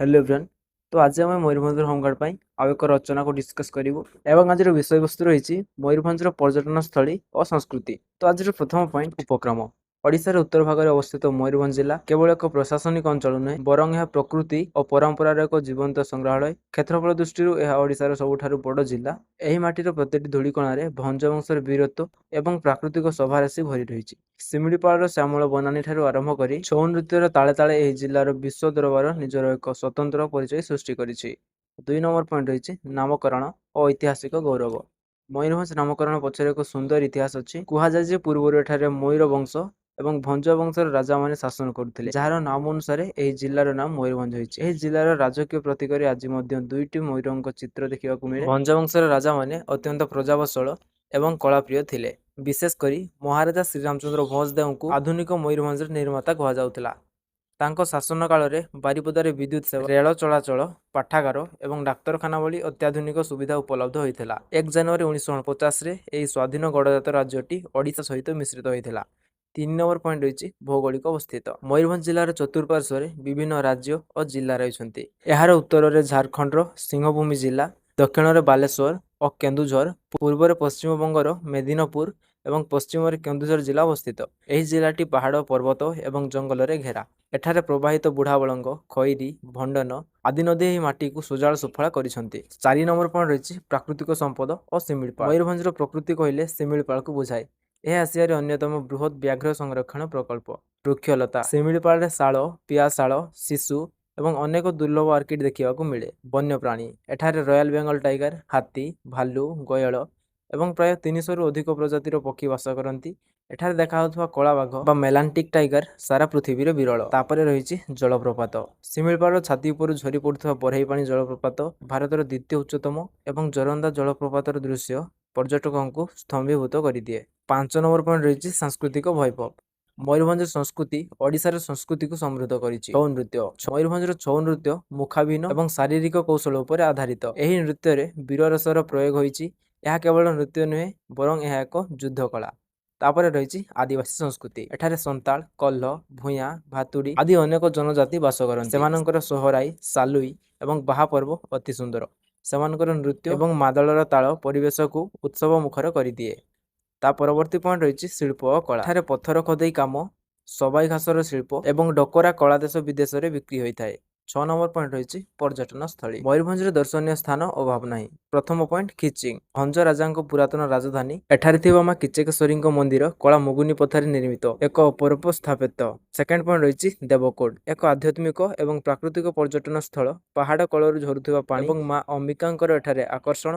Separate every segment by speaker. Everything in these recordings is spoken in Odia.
Speaker 1: Hello everyone. तो आज आम मयूरभंज होमगार्ड पर आउ एक रचना को डिस्कस करूँ एवं आज विषय वस्तु रही मयूरभंज पर्यटन स्थली और संस्कृति। तो आज प्रथम पॉइंट उपक्रम। ओडिशार उत्तर भागରେ अवस्थित मयूरभंज जिला केवल एक प्रशासनिक अंचल नुहे बरং यह प्रकृति और परंपरार एक जीवंत संग्रहालय। क्षेत्रफल दृष्टि ओडिशार सबुठारु बड़ जिला। एही माटीर प्रत्येकटी धूलिकणारे भंज वंशर वीरत्व एवं प्राकृतिक शोभाराशि भरी रही। शिमिଳିପାଳର ଶ୍ୟାମଳ ବନାନୀ ଠାରୁ ଆରମ୍ଭ କରି ଛଉ ନୃତ୍ୟର ତାଳେ ତାଳେ ଏହି ଜିଲ୍ଲାର ବିଶ୍ୱ ଦରବାର ନିଜର ଏକ ସ୍ୱତନ୍ତ୍ର ପରିଚୟ ସୃଷ୍ଟି କରିଛି। 2 ନମ୍ବର ପଏଣ୍ଟ ରହିଛି ନାମକରଣ ଓ ଐତିହାସିକ ଗୌରବ। ମୟୂରଭଞ୍ଜ ନାମକରଣ ପଛରେ ଏକ ସୁନ୍ଦର ଇତିହାସ ଅଛି। କୁହାଯାଏ ଯେ ପୂର୍ବରୁ ଏଠାରେ ମୟୂର ବଂଶ ଏବଂ ଭଞ୍ଜ ବଂଶର ରାଜାମାନେ ଶାସନ କରୁଥିଲେ, ଯାହାର ନାମ ଅନୁସାରେ ଏହି ଜିଲ୍ଲାର ନାମ ମୟୂରଭଞ୍ଜ ହୋଇଛି। ଏହି ଜିଲ୍ଲାର ରାଜକୀୟ ପ୍ରତୀକରେ ଆଜି ମଧ୍ୟ ଦୁଇଟି ମୟୂରଙ୍କ ଚିତ୍ର ଦେଖିବାକୁ ମିଳେ। ଭଞ୍ଜ ବଂଶର ରାଜାମାନେ ଅତ୍ୟନ୍ତ ପ୍ରଜାବତ୍ସଳ ଏବଂ କଳାପ୍ରିୟ ଥିଲେ। ବିଶେଷ କରି ମହାରାଜା ଶ୍ରୀରାମଚନ୍ଦ୍ର ଭଞ୍ଜଦେଓଙ୍କୁ ଆଧୁନିକ ମୟୂରଭଞ୍ଜର ନିର୍ମାତା କୁହାଯାଉଥିଲା। ତାଙ୍କ ଶାସନ କାଳରେ ବାରିପଦାରେ ବିଦ୍ୟୁତ ସେବା, ରେଳ ଚଳାଚଳ, ପାଠାଗାର ଏବଂ ଡାକ୍ତରଖାନା ଭଳି ଅତ୍ୟାଧୁନିକ ସୁବିଧା ଉପଲବ୍ଧ ହୋଇଥିଲା। 1 ଜାନୁଆରୀ 1949ରେ ଏହି ସ୍ୱାଧୀନ ଗଡ଼ଜାତ ରାଜ୍ୟଟି ଓଡ଼ିଶା ସହିତ ମିଶ୍ରିତ ହୋଇଥିଲା। 3 ନମ୍ବର ପଏଣ୍ଟ ରହିଛି ଭୌଗୋଳିକ ଅବସ୍ଥିତ। ମୟୂରଭଞ୍ଜ ଜିଲ୍ଲାର ଚତୁଃପାର୍ଶ୍ୱରେ ବିଭିନ୍ନ ରାଜ୍ୟ ଓ ଜିଲ୍ଲା ରହିଛନ୍ତି। ଏହାର ଉତ୍ତରରେ ଝାରଖଣ୍ଡର ସିଂହଭୂମି ଜିଲ୍ଲା, ଦକ୍ଷିଣରେ ବାଲେଶ୍ୱର ଓ କେନ୍ଦୁଝର, ପୂର୍ବରେ ପଶ୍ଚିମବଙ୍ଗର ମେଦିନପୁର ଏବଂ ପଶ୍ଚିମରେ କେନ୍ଦୁଝର ଜିଲ୍ଲା ଅବସ୍ଥିତ। ଏହି ଜିଲ୍ଲାଟି ପାହାଡ଼, ପର୍ବତ ଏବଂ ଜଙ୍ଗଲରେ ଘେରା। ଏଠାରେ ପ୍ରବାହିତ ବୁଢ଼ାବଳଙ୍ଗ, ଖଇରୀ, ଭଣ୍ଡନ ଆଦି ନଦୀ ଏହି ମାଟିକୁ ସୁଜଳ ସୁଫଳ କରିଛନ୍ତି। 4 ନମ୍ବର ପଏଣ୍ଟ ରହିଛି ପ୍ରାକୃତିକ ସମ୍ପଦ ଓ ଶିମିଳିପାଳ। ମୟୂରଭଞ୍ଜର ପ୍ରକୃତି କହିଲେ ଶିମିଳିପାଳକୁ ବୁଝାଏ। ଏହା ଏସିଆରେ ଅନ୍ୟତମ ବୃହତ ବ୍ୟାଘ୍ର ସଂରକ୍ଷଣ ପ୍ରକଳ୍ପ। ବୃକ୍ଷଲତା ଶିମିଳିପାଳରେ ଶାଳ, ପିଆଶାଳ, ଶିଶୁ ଏବଂ ଅନେକ ଦୁର୍ଲଭ ଅର୍କିଡ୍ ଦେଖିବାକୁ ମିଳେ। ବନ୍ୟପ୍ରାଣୀ ଏଠାରେ ରୟାଲ ବେଙ୍ଗଲ ଟାଇଗର, ହାତୀ, ଭାଲୁ, ଗୟଳ ଏବଂ ପ୍ରାୟ 300ରୁ ଅଧିକ ପ୍ରଜାତିର ପକ୍ଷୀ ବାସ କରନ୍ତି। ଏଠାରେ ଦେଖାଯାଉଥିବା କଳା ବାଘ ବା ମେଲାଣ୍ଟିକ୍ ଟାଇଗର ସାରା ପୃଥିବୀରେ ବିରଳ। ତାପରେ ରହିଛି ଜଳପ୍ରପାତ। ଶିମିଳିପାଳର ଛାତି ଉପରୁ ଝରି ପଡୁଥିବା ବରେହି ପାଣି ଜଳପ୍ରପାତ ଭାରତର ଦ୍ୱିତୀୟ ଉଚ୍ଚତମ ଏବଂ ଜୋରନ୍ଦା ଜଳପ୍ରପାତର ଦୃଶ୍ୟ ପର୍ଯ୍ୟଟକଙ୍କୁ ସ୍ତମ୍ଭୀଭୂତ କରିଦିଏ। 5 ନମ୍ବର ପଏଣ୍ଟ ରହିଛି ସାଂସ୍କୃତିକ ବୈଭବ। ମୟୂରଭଞ୍ଜର ସଂସ୍କୃତି ଓଡ଼ିଶାର ସଂସ୍କୃତିକୁ ସମୃଦ୍ଧ କରିଛି। ଛଉ ନୃତ୍ୟ ମୟୂରଭଞ୍ଜର ଛଉ ନୃତ୍ୟ ମୁଖାଭିନୟ ଏବଂ ଶାରୀରିକ କୌଶଳ ଉପରେ ଆଧାରିତ। ଏହି ନୃତ୍ୟରେ ବୀରରସର ପ୍ରୟୋଗ ହୋଇଛି। ଏହା କେବଳ ନୃତ୍ୟ ନୁହେଁ ବରଂ ଏହା ଏକ ଯୁଦ୍ଧ କଳା। ତାପରେ ରହିଛି ଆଦିବାସୀ ସଂସ୍କୃତି। ଏଠାରେ ସନ୍ତାଳ, କଲ୍ହ, ଭୂୟାଁ, ଭାତୁଡ଼ି ଆଦି ଅନେକ ଜନଜାତି ବାସ କରନ୍ତି। ସେମାନଙ୍କର ସୋହରାଇ, ସାଲୁଇ ଏବଂ ବାହା ପର୍ବ ଅତି ସୁନ୍ଦର। ସେମାନଙ୍କର ନୃତ୍ୟ ଏବଂ ମାଦଳର ତାଳ ପରିବେଶକୁ ଉତ୍ସବ ମୁଖର କରିଦିଏ। ତା ପରବର୍ତ୍ତୀ ପଏଣ୍ଟ ରହିଛି ଶିଳ୍ପ ଓ କଳା। ଏଠାରେ ପଥର ଖୋଦେଇ କାମ, ସବାଇ ଘାସର ଶିଳ୍ପ ଏବଂ ଡକରା କଳା ଦେଶ ବିଦେଶରେ ବିକ୍ରି ହୋଇଥାଏ। 6 ନମ୍ବର ପଏଣ୍ଟ ରହିଛି ପର୍ଯ୍ୟଟନ ସ୍ଥଳୀ। ମୟୂରଭଞ୍ଜରେ ଦର୍ଶନୀୟ ସ୍ଥାନ ଅଭାବ ନାହିଁ। ପ୍ରଥମ ପଏଣ୍ଟ ଖିଚିଂ, ଭଞ୍ଜ ରାଜାଙ୍କ ପୁରାତନ ରାଜଧାନୀ। ଏଠାରେ ଥିବା ମା କିଚକେଶ୍ୱରୀଙ୍କ ମନ୍ଦିର କଳା ମୁଗୁନି ପଥରରେ ନିର୍ମିତ ଏକ ଅପରୂପ ସ୍ଥାପତ୍ୟ। ସେକେଣ୍ଡ ପଏଣ୍ଟ ରହିଛି ଦେବକୋଟ, ଏକ ଆଧ୍ୟାତ୍ମିକ ଏବଂ ପ୍ରାକୃତିକ ପର୍ଯ୍ୟଟନ ସ୍ଥଳ। ପାହାଡ଼ କୋଳରୁ ଝରୁଥିବା ପାଣି ଏବଂ ମା ଅମ୍ବିକାଙ୍କର ଏଠାରେ ଆକର୍ଷଣ।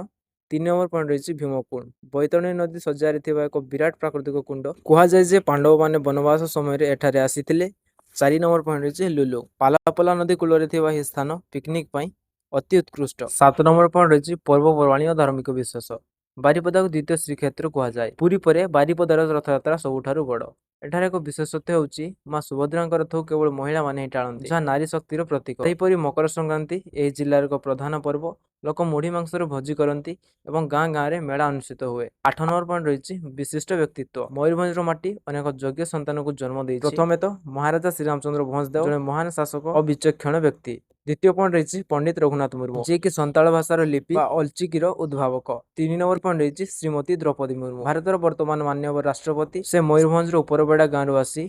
Speaker 1: 3 ନମ୍ବର ପଏଣ୍ଟ ରହିଛି ଭୀମକୁଣ୍ଡ, ବୈତରଣୀ ନଦୀ ଶଯ୍ୟାରେ ଥିବା ଏକ ବିରାଟ ପ୍ରାକୃତିକ କୁଣ୍ଡ। କୁହାଯାଏ ଯେ ପାଣ୍ଡବମାନେ ବନବାସ ସମୟରେ ଏଠାରେ ଆସିଥିଲେ। 4 ନମ୍ବର ପଏଣ୍ଟ ରହିଛି ଲୁଲୁ, ପାଲାପଲା ନଦୀ କୂଳରେ ଥିବା ଏହି ସ୍ଥାନ ପିକନିକ ପାଇଁ ଅତି ଉତ୍କୃଷ୍ଟ। 7 ନମ୍ବର ପଏଣ୍ଟ ରହିଛି ପର୍ବପର୍ବାଣୀ ଓ ଧାର୍ମିକ ବିଶ୍ୱାସ। ବାରିପଦାକୁ ଦ୍ୱିତୀୟ ଶ୍ରୀକ୍ଷେତ୍ର କୁହାଯାଏ। ପୁରୀ ପରେ ବାରିପଦାର ରଥଯାତ୍ରା ସବୁଠାରୁ ବଡ଼। ଏଠାରେ ଏକ ବିଶେଷତ୍ୱ ହେଉଛି ମା ସୁଭଦ୍ରାଙ୍କ ରଥକୁ କେବଳ ମହିଳାମାନେ ହିଁ ଟାଣନ୍ତି, ଯାହା ନାରୀ ଶକ୍ତିର ପ୍ରତୀକ। ସେହିପରି ମକର ସଂକ୍ରାନ୍ତି ଏହି ଜିଲ୍ଲାର ଏକ ପ୍ରଧାନ ପର୍ବ। ଲୋକ ମୁଢ଼ି ମାଂସର ଭୋଜି କରନ୍ତି ଏବଂ ଗାଁ ଗାଁରେ ମେଳା ଅନୁଷ୍ଠିତ ହୁଏ। 8 ନମ୍ବର ପଏଣ୍ଟ ରହିଛି ବିଶିଷ୍ଟ ବ୍ୟକ୍ତିତ୍ୱ। ମୟୂରଭଞ୍ଜର ମାଟି ଅନେକ ଯୋଗ୍ୟ ସନ୍ତାନକୁ ଜନ୍ମ ଦେଇଛି। ପ୍ରଥମେ ତ ମହାରାଜା ଶ୍ରୀରାମଚନ୍ଦ୍ର ଭଞ୍ଜଦେଓ ଜଣେ ମହାନ ଶାସକ ଓ ବିଚକ୍ଷଣ ବ୍ୟକ୍ତି। ଦ୍ୱିତୀୟ ପଏଣ୍ଟ ରହିଛି ପଣ୍ଡିତ ରଘୁନାଥ ମୁର୍ମୁ, ଯିଏକି ସନ୍ତାଳ ଭାଷାର ଲିପି ବା ଅଲଚିକିର ଉଦ୍ଭାବକ। 3 ନମ୍ବର ପଏଣ୍ଟ ରହିଛି ଶ୍ରୀମତୀ ଦ୍ରୌପଦୀ ମୁର୍ମୁ, ଭାରତର ବର୍ତ୍ତମାନ ମାନ୍ୟବର ରାଷ୍ଟ୍ରପତି। ସେ ମୟୂରଭଞ୍ଜର ଉପରବେଡ଼ା ଗାଁରୁ ଆସି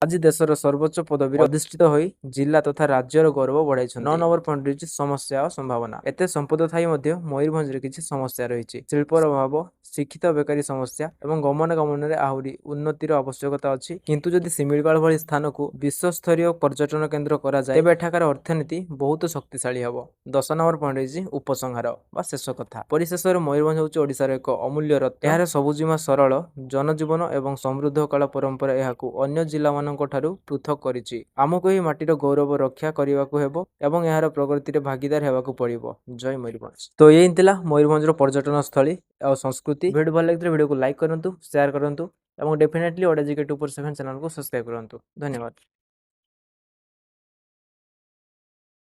Speaker 1: ଆଜି ଦେଶର ସର୍ବୋଚ୍ଚ ପଦବୀରେ ଅଧିଷ୍ଠିତ ହୋଇ ଜିଲ୍ଲା ତଥା ରାଜ୍ୟର ଗୌରବ ବଢ଼ାଇଛନ୍ତି। 9 ନମ୍ବର ପଏଣ୍ଟ ରହିଛି ସମସ୍ୟା ଓ ସମ୍ଭାବନା। ଏତେ ସମ୍ପଦ ଥାଇ ମଧ୍ୟ ମୟୂରଭଞ୍ଜରେ କିଛି ସମସ୍ୟା ରହିଛି। ଶିଳ୍ପର ଅଭାବ, ଶିକ୍ଷିତ ବେକାରୀ ସମସ୍ୟା ଏବଂ ଗମନାଗମନରେ ଆହୁରି ଉନ୍ନତିର ଆବଶ୍ୟକତା ଅଛି। କିନ୍ତୁ ଯଦି ଶିମିଳିପାଳ ଭଳି ସ୍ଥାନକୁ ବିଶ୍ୱସ୍ତରୀୟ ପର୍ଯ୍ୟଟନ କେନ୍ଦ୍ର କରାଯାଏ ତେବେ ଏଠାକାର ଅର୍ଥନୀତି ବହୁତ ଶକ୍ତିଶାଳୀ ହେବ। 10 ନମ୍ବର ପଏଣ୍ଟ ରହିଛି ଉପସଂହାର ବା ଶେଷ କଥା। ପରିଶେଷରେ ମୟୂରଭଞ୍ଜ ହେଉଛି ଓଡ଼ିଶାର ଏକ ଅମୂଲ୍ୟ ରତ୍ନ। ଏହାର ସବୁଜିମା ସରଳ ଜନଜୀବନ ଏବଂ ସମୃଦ୍ଧ କଳା ପରମ୍ପରା ଏହାକୁ ଅନ୍ୟ ଜିଲ୍ଲାମାନଙ୍କ ଠାରୁ ପୃଥକ କରିଛି। ଆମକୁ ଏହି ମାଟିର ଗୌରବ ରକ୍ଷା କରିବାକୁ ହେବ ଏବଂ ଏହାର ପ୍ରଗତିରେ ଭାଗିଦାର ହେବାକୁ ପଡ଼ିବ। ଜୟ ମୟୂରଭଞ୍ଜ। ତ ଏଇ ଥିଲା ମୟୂରଭଞ୍ଜର ପର୍ଯ୍ୟଟନ ସ୍ଥଳୀ ଆଉ ସଂସ୍କୃତି। ଭିଡ଼ିଓ ଭଲ ଲାଗିଥିଲେ ଭିଡ଼ିଓକୁ ଲାଇକ୍ କରନ୍ତୁ, ସେୟାର କରନ୍ତୁ ଏବଂ ଡେଫିନେଟଲି ଓଡ଼ିଆ GK 247 ଚ୍ୟାନେଲକୁ ସବସ୍କ୍ରାଇବ କରନ୍ତୁ। ଧନ୍ୟବାଦ।